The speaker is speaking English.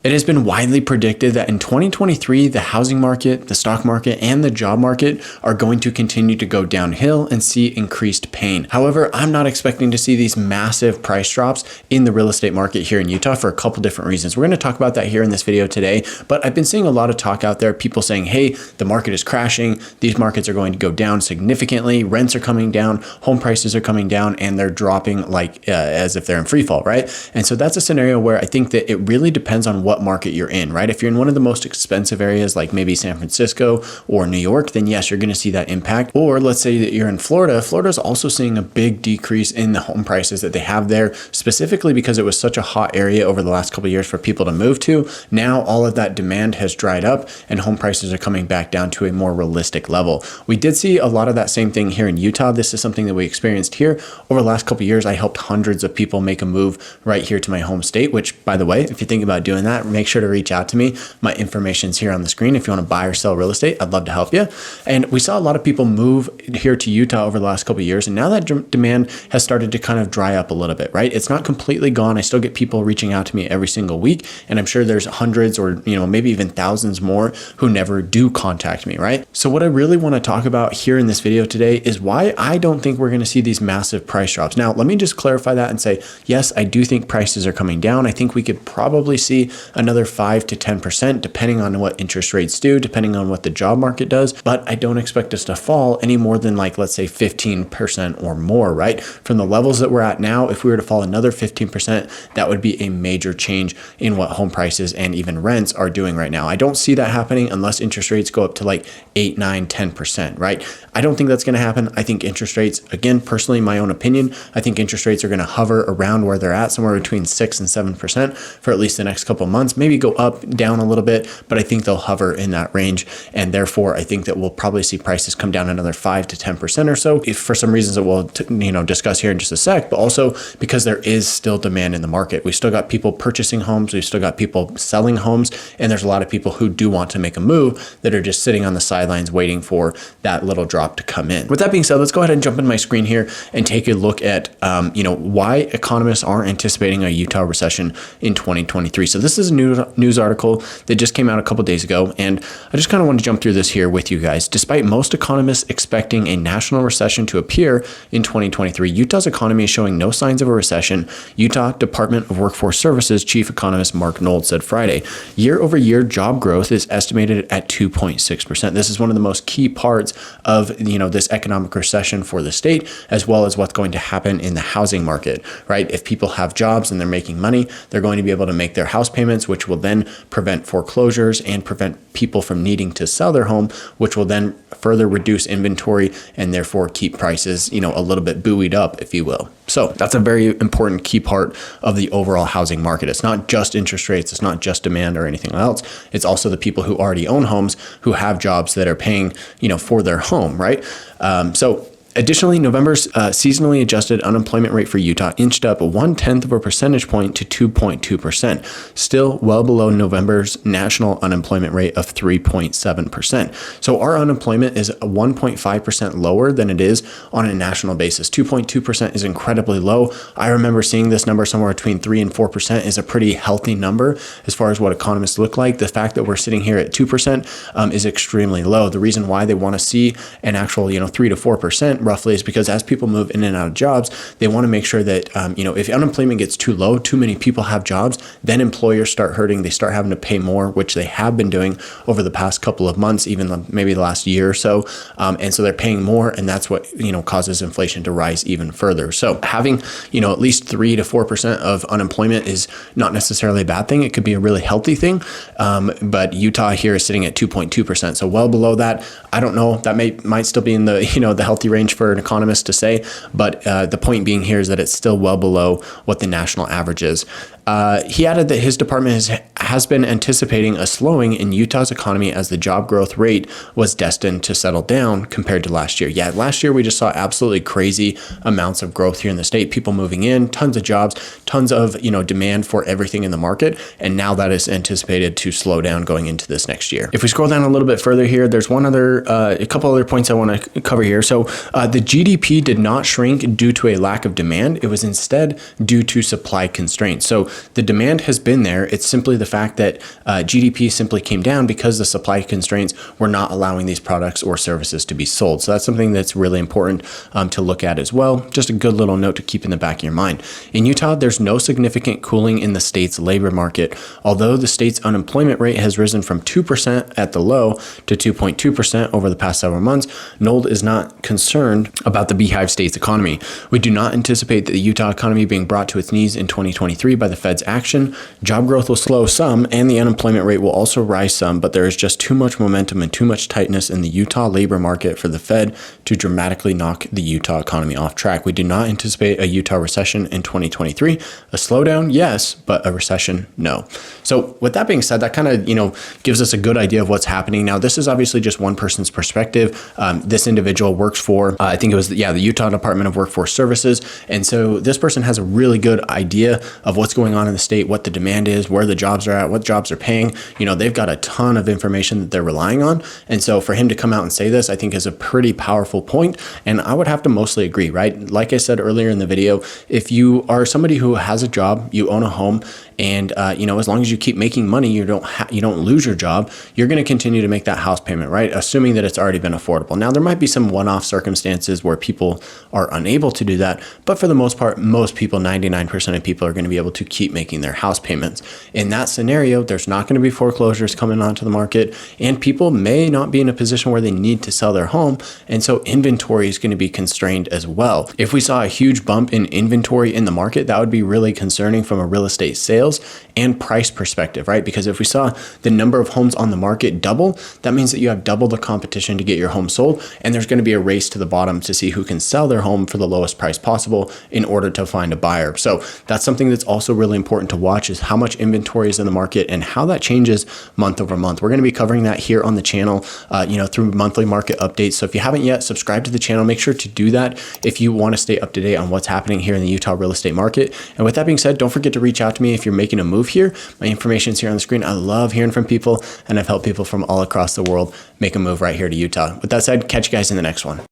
It has been widely predicted that in 2023, the housing market, the stock market, and the job market are going to continue to go downhill and see increased pain. However, I'm not expecting to see these massive price drops in the real estate market here in Utah for a couple different reasons. We're going to talk about that here in this video today, but I've been seeing a lot of talk out there, people saying, hey, the market is crashing. These markets are going to go down significantly. Rents are coming down, home prices are coming down, and they're dropping like as if they're in free fall, right? And so that's a scenario where I think that it really depends on what market you're in, right? If you're in one of the most expensive areas, like maybe San Francisco or New York, then yes, you're going to see that impact. Or let's say that you're in Florida. Florida's also seeing a big decrease in the home prices that they have there, specifically because it was such a hot area over the last couple of years for people to move to. Now all of that demand has dried up and home prices are coming back down to a more realistic level. We did see a lot of that same thing here in Utah. This is something that we experienced here over the last couple of years. I helped hundreds of people make a move right here to my home state, which, by the way, if you think about doing that, make sure to reach out to me. My information's here on the screen. If you want to buy or sell real estate, I'd love to help you. And we saw a lot of people move here to Utah over the last couple of years. And now that demand has started to kind of dry up a little bit, right? It's not completely gone. I still get people reaching out to me every single week. And I'm sure there's hundreds or, maybe even thousands more who never do contact me, right? So what I really want to talk about here in this video today is why I don't think we're going to see these massive price drops. Now, let me just clarify that and say, yes, I do think prices are coming down. I think we could probably see another 5 to 10%, depending on what interest rates do, depending on what the job market does. But I don't expect us to fall any more than let's say 15% or more, right? From the levels that we're at now, if we were to fall another 15%, that would be a major change in what home prices and even rents are doing right now. I don't see that happening unless interest rates go up to 8, 9, 10%, right? I don't think that's going to happen. I think interest rates, again, personally, my own opinion, I think interest rates are going to hover around where they're at, somewhere between 6 and 7% for at least the next couple of months, maybe go up, down a little bit, but I think they'll hover in that range. And therefore, I think that we'll probably see prices come down another 5 to 10% or so, if for some reasons that we'll discuss here in just a sec, but also because there is still demand in the market. We've still got people purchasing homes, we've still got people selling homes, and there's a lot of people who do want to make a move that are just sitting on the sidelines waiting for that little drop to come in. With that being said, let's go ahead and jump into my screen here and take a look at why economists are anticipating a Utah recession in 2023. So this is a news article that just came out a couple days ago, and I just kind of want to jump through this here with you guys. Despite most economists expecting a national recession to appear in 2023, Utah's economy is showing no signs of a recession, Utah Department of Workforce Services Chief Economist Mark Nold said Friday. Year-over-year job growth is estimated at 2.6%. This is one of the most key parts of this economic recession for the state, as well as what's going to happen in the housing market, right? If people have jobs and they're making money, they're going to be able to make their house payments, which will then prevent foreclosures and prevent people from needing to sell their home, which will then further reduce inventory and therefore keep prices, a little bit buoyed up, if you will. So that's a very important key part of the overall housing market. It's not just interest rates. It's not just demand or anything else. It's also the people who already own homes who have jobs that are paying, for their home, right? Additionally, November's seasonally adjusted unemployment rate for Utah inched up 0.1 of a percentage point to 2.2%, still well below November's national unemployment rate of 3.7%. So our unemployment is 1.5% lower than it is on a national basis. 2.2% is incredibly low. I remember seeing this number somewhere between 3 and 4% is a pretty healthy number as far as what economists look like. The fact that we're sitting here at 2% is extremely low. The reason why they want to see an actual 3 to 4% roughly is because as people move in and out of jobs, they want to make sure that, if unemployment gets too low, too many people have jobs, then employers start hurting. They start having to pay more, which they have been doing over the past couple of months, even maybe the last year or so. And so they're paying more, and that's what, causes inflation to rise even further. So having, at least 3 to 4% of unemployment is not necessarily a bad thing. It could be a really healthy thing. But Utah here is sitting at 2.2%. So well below that. I don't know. That might still be in the, the healthy range for an economist to say, but the point being here is that it's still well below what the national average is. He added that his department has been anticipating a slowing in Utah's economy as the job growth rate was destined to settle down compared to last year. Yeah, last year we just saw absolutely crazy amounts of growth here in the state, people moving in, tons of jobs, tons of demand for everything in the market, and now that is anticipated to slow down going into this next year. If we scroll down a little bit further here, there's a couple other points I want to cover here. So The GDP did not shrink due to a lack of demand. It was instead due to supply constraints. So the demand has been there. It's simply the fact that GDP simply came down because the supply constraints were not allowing these products or services to be sold. So that's something that's really important to look at as well. Just a good little note to keep in the back of your mind. In Utah, there's no significant cooling in the state's labor market. Although the state's unemployment rate has risen from 2% at the low to 2.2% over the past several months, NOLD is not concerned about the Beehive State's economy. We do not anticipate the Utah economy being brought to its knees in 2023 by the Fed's action. Job growth will slow some and the unemployment rate will also rise some, but there is just too much momentum and too much tightness in the Utah labor market for the Fed to dramatically knock the Utah economy off track. We do not anticipate a Utah recession in 2023. A slowdown, yes, but a recession, no. So with that being said, that kind of, gives us a good idea of what's happening. Now, this is obviously just one person's perspective. This individual works for, I think it was, the Utah Department of Workforce Services. And so this person has a really good idea of what's going on in the state, what the demand is, where the jobs are at, what jobs are paying. They've got a ton of information that they're relying on. And so for him to come out and say this, I think is a pretty powerful point. And I would have to mostly agree, right? Like I said earlier in the video, if you are somebody who has a job, you own a home, and as long as you keep making money, you don't lose your job, you're going to continue to make that house payment, right? Assuming that it's already been affordable. Now, there might be some one-off circumstances where people are unable to do that, but for the most part, most people, 99% of people, are going to be able to keep making their house payments. In that scenario, there's not going to be foreclosures coming onto the market, and people may not be in a position where they need to sell their home, and so inventory is going to be constrained as well. If we saw a huge bump in inventory in the market, that would be really concerning from a real estate sales and price perspective, right? Because if we saw the number of homes on the market double, that means that you have double the competition to get your home sold, and there's going to be a race to the bottom to see who can sell their home for the lowest price possible in order to find a buyer. So that's something that's also really important to watch, is how much inventory is in the market and how that changes month over month. We're going to be covering that here on the channel, through monthly market updates. So if you haven't yet subscribed to the channel, make sure to do that if you want to stay up to date on what's happening here in the Utah real estate market. And with that being said, don't forget to reach out to me if you're making a move here. My information is here on the screen. I love hearing from people, and I've helped people from all across the world make a move right here to Utah. With that said, catch you guys in the next one.